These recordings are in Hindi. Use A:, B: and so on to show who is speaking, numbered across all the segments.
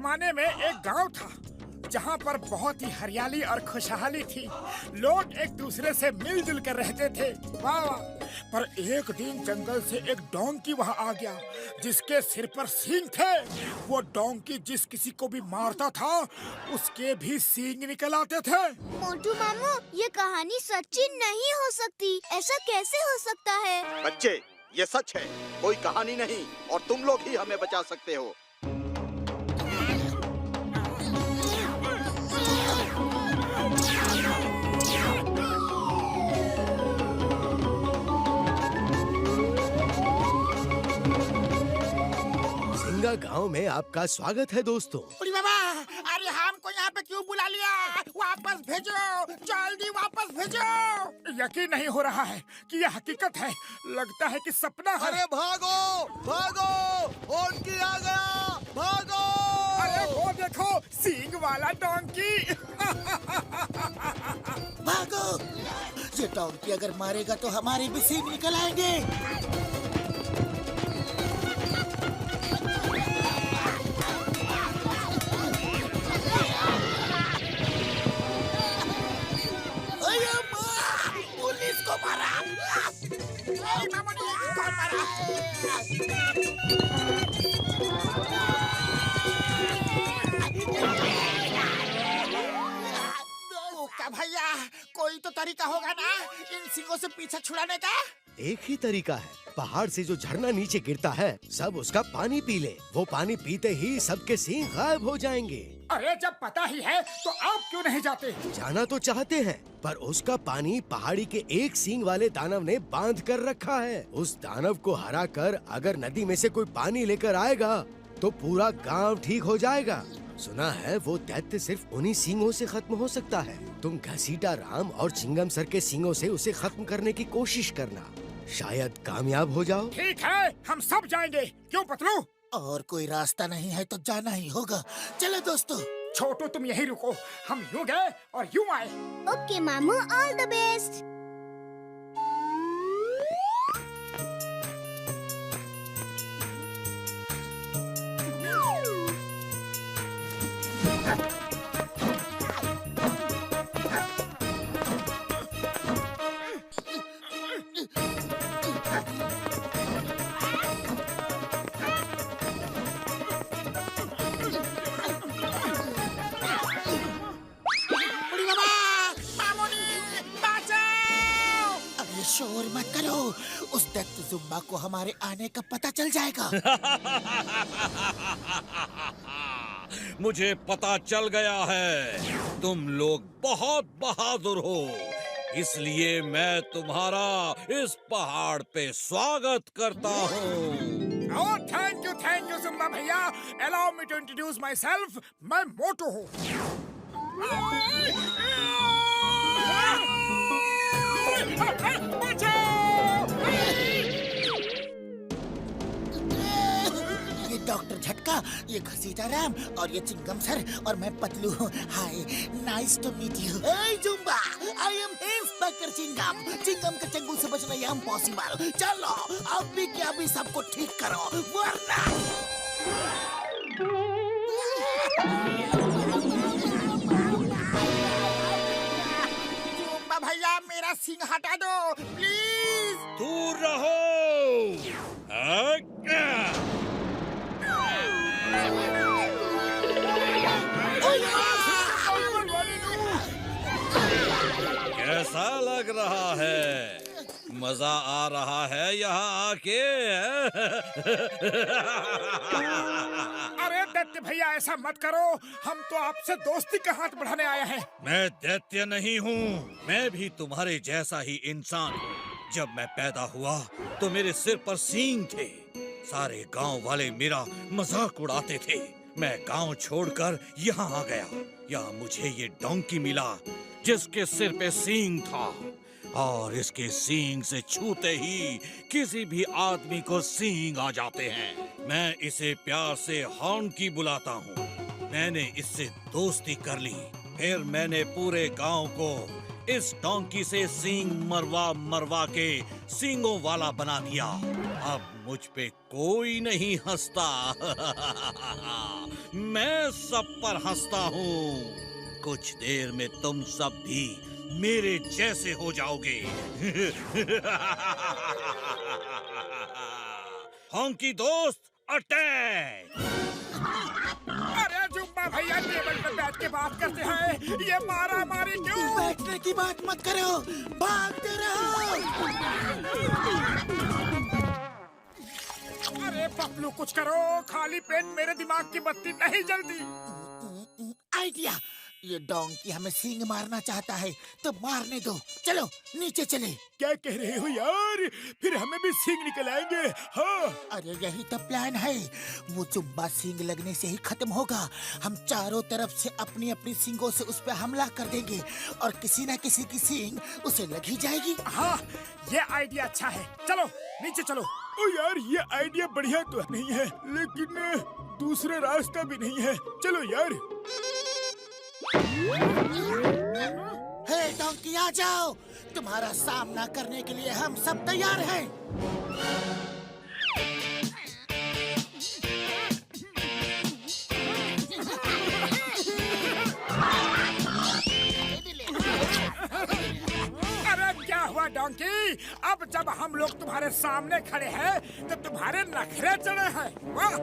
A: जमाने में एक गांव था जहां पर बहुत ही हरियाली और खुशहाली थी। लोग एक दूसरे से मिलजुल कर रहते थे। वाह वाह। पर एक दिन जंगल से एक डोंकी वहां आ गया जिसके सिर पर सींग थे। वो डोंकी जिस किसी को भी मारता था उसके भी सींग निकल आते थे।
B: मोटू मामू, ये कहानी सच्ची नहीं हो सकती। ऐसा कैसे हो सकता है?
C: बच्चे, ये सच है, कोई कहानी नहीं, और तुम लोग ही हमें बचा सकते हो।
D: सिंगा गांव में आपका स्वागत है दोस्तों।
A: अरे बाबा, अरे हमको यहाँ पे क्यों बुला लिया? वापस भेजो, जल्दी वापस भेजो। यकीन नहीं हो रहा है कि यह हकीकत है। लगता है कि सपना है।
E: अरे भागो भागो, डोंकी आ गया, भागो।
A: अरे वो देखो, सींग वाला डोंकी।
E: भागो, ये डोंकी अगर मारेगा तो हमारे भी सींग निकल आएंगे। पुलिस को मारा।
A: कौन मारा? भैया, कोई तो तरीका होगा ना इन सिंगों से पीछा छुड़ाने का?
D: एक ही तरीका है, पहाड़ से जो झरना नीचे गिरता है सब उसका पानी पी ले। वो पानी पीते ही सबके सींग गायब हो जाएंगे।
A: अरे जब पता ही है तो आप क्यों नहीं जाते?
D: जाना तो चाहते हैं, पर उसका पानी पहाड़ी के एक सींग वाले दानव ने बांध कर रखा है। उस दानव को हरा कर अगर नदी में से कोई पानी लेकर आएगा तो पूरा गांव ठीक हो जाएगा। सुना है वो दैत्य सिर्फ उन्हीं सींगों से खत्म हो सकता है। तुम घसीटा राम और चिंगम सर के सींगों से उसे खत्म करने की कोशिश करना, शायद कामयाब हो जाओ।
A: ठीक है, हम सब जाएंगे। क्यों पतलू?
E: और कोई रास्ता नहीं है तो जाना ही होगा। चलो दोस्तों।
A: छोटू तुम यहीं रुको, हम यूं गए और यूं आए।
B: ओके मामू, ऑल द बेस्ट।
E: शोर मत करो, उस दैत्य जुम्बा को हमारे आने का पता चल जाएगा।
F: मुझे पता चल गया है, तुम लोग बहुत बहादुर हो, इसलिए मैं तुम्हारा इस पहाड़ पे स्वागत करता हूँ।
A: Oh, thank you, जुम्बा भैया। Allow me to introduce myself. मैं मोटू हूँ।
E: ये डॉक्टर झटका, ये घसीटा राम और ये चिंगम सर और मैं पतलू हूँ। Hi, nice to meet you. Hey जुम्बा, I am inspector Chingum. Chingum के चंगुल से बचना ये इम्पॉसिबल। चलो अब भी क्या भी सबको ठीक करो, वरना
A: जुम्बा भैया, मेरा सिंग हटा दो प्लीज।
F: दूर रहो। कैसा लग रहा है? मजा आ रहा है यहाँ आके?
A: अरे दैत्य भैया, ऐसा मत करो, हम तो आपसे दोस्ती का हाथ बढ़ाने आए हैं।
F: मैं दैत्य नहीं हूँ, मैं भी तुम्हारे जैसा ही इंसान हूँ। जब मैं पैदा हुआ तो मेरे सिर पर सींग थे। सारे गांव वाले मेरा मजाक उड़ाते थे। मैं गांव छोड़कर यहाँ आ गया। यहाँ मुझे ये डोंकी मिला जिसके सिर पे सींग था, और इसके सींग से छूते ही किसी भी आदमी को सींग आ जाते हैं। मैं इसे प्यार से हॉर्नकी बुलाता हूँ। मैंने इससे दोस्ती कर ली, फिर मैंने पूरे गांव को इस डोंकी से सींग मरवा मरवा के सींगों वाला बना दिया। अब मुझ पे कोई नहीं हंसता। मैं सब पर हंसता हूँ। कुछ देर में तुम सब भी मेरे जैसे हो जाओगे। हॉन्की दोस्त, अटैक!
A: अरे जुम्बा भैया टेबल पे बैठ के बात करते हैं, ये मारा मारी क्यों?
E: बैठने की बात मत करो, भागते रहो।
A: अरे पपलू कुछ करो, खाली पेट मेरे दिमाग की बत्ती नहीं जलती।
E: आइडिया, ये डोंकी हमें सींग मारना चाहता है तो मारने दो। चलो नीचे चले।
A: क्या कह रहे हो यार? फिर हमें भी सींग निकल आएंगे। हाँ
E: अरे यही तो प्लान है। वो जुम्बा सींग लगने से ही खत्म होगा। हम चारों तरफ से अपनी अपनी सींगों से उस पर हमला कर देंगे और किसी न किसी की सींग उसे लग ही जाएगी।
A: हाँ, ये आइडिया अच्छा है। चलो नीचे चलो। ओ यार, ये आइडिया बढ़िया तो नहीं है, लेकिन दूसरा रास्ता भी नहीं है। चलो यार।
E: हे डोंकी, आ जाओ। तुम्हारा सामना करने के लिए हम सब तैयार हैं।
A: अरे क्या हुआ डोंकी? अब जब हम लोग तुम्हारे सामने खड़े हैं तो तुम्हारे नखरे चढ़े हैं। वाह!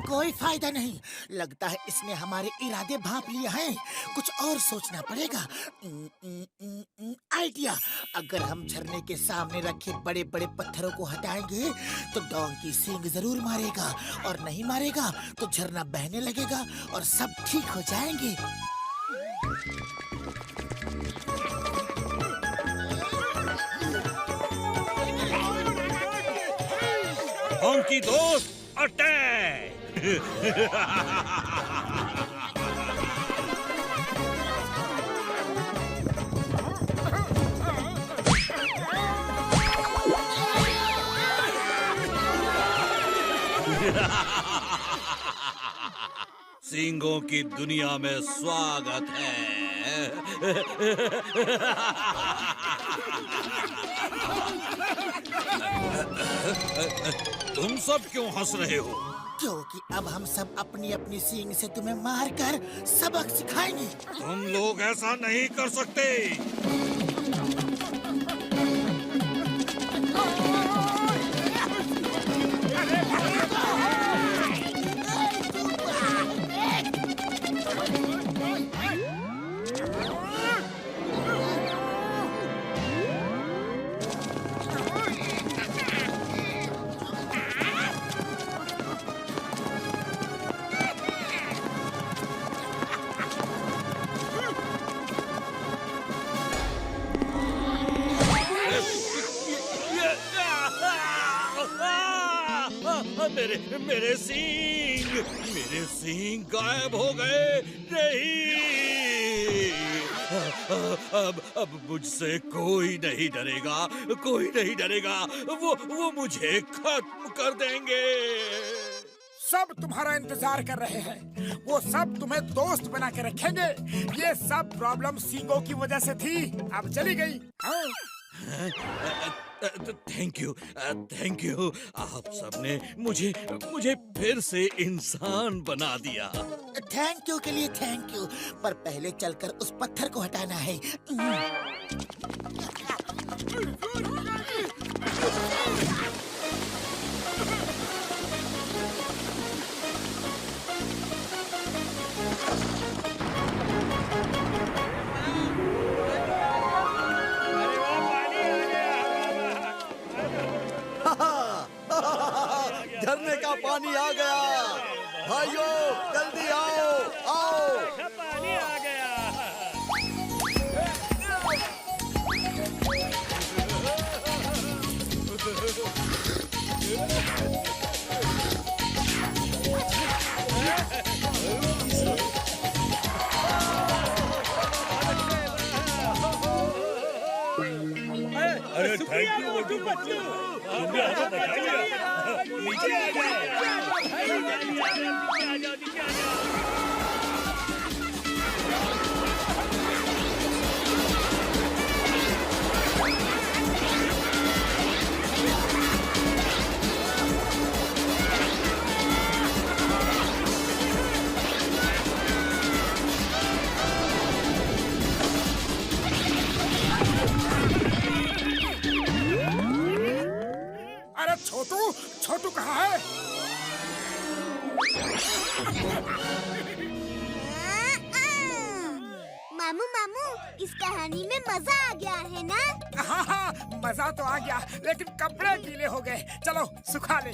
E: कोई फायदा नहीं। लगता है इसने हमारे इरादे भांप लिए हैं। कुछ और सोचना पड़ेगा। आइडिया, अगर हम झरने के सामने रखे बड़े बड़े पत्थरों को हटाएंगे तो डोंकी सींग जरूर मारेगा, और नहीं मारेगा तो झरना बहने लगेगा और सब ठीक हो जाएंगे।
F: हॉन्की दोस्त, अटैक! सींगों की दुनिया में स्वागत है। तुम सब क्यों हंस रहे हो?
E: क्योंकि अब हम सब अपनी अपनी सींग से तुम्हें मारकर सबक सिखाएंगे।
F: तुम लोग ऐसा नहीं कर सकते। मेरे सींग गायब हो गए। नहीं, अब मुझसे कोई नहीं डरेगा, कोई नहीं डरेगा। वो मुझे खत्म कर देंगे।
A: सब तुम्हारा इंतजार कर रहे हैं। वो सब तुम्हें दोस्त बना के रखेंगे। ये सब प्रॉब्लम सींगों की वजह से थी, अब चली गई। हाँ?
F: Thank you. आप सबने मुझे फिर से इंसान बना दिया।
E: थैंक यू के लिए थैंक यू, पर पहले चलकर उस पत्थर को हटाना है।
C: झरने का पानी आ गया। भाइयों जल्दी आओ, आओ।
G: पानी आ गया। अरे थैंक यू मोटू पतलू, तुमने हमें बचा लिया। नीचे आ जाओ, नीचे आ जाओ।
A: अरे छोटू, छोटू कहाँ है?
B: मामू मामू, इस कहानी में मजा आ गया है ना?
A: हाँ, मजा तो आ गया, लेकिन कपड़े गीले हो गए। चलो सुखा ले।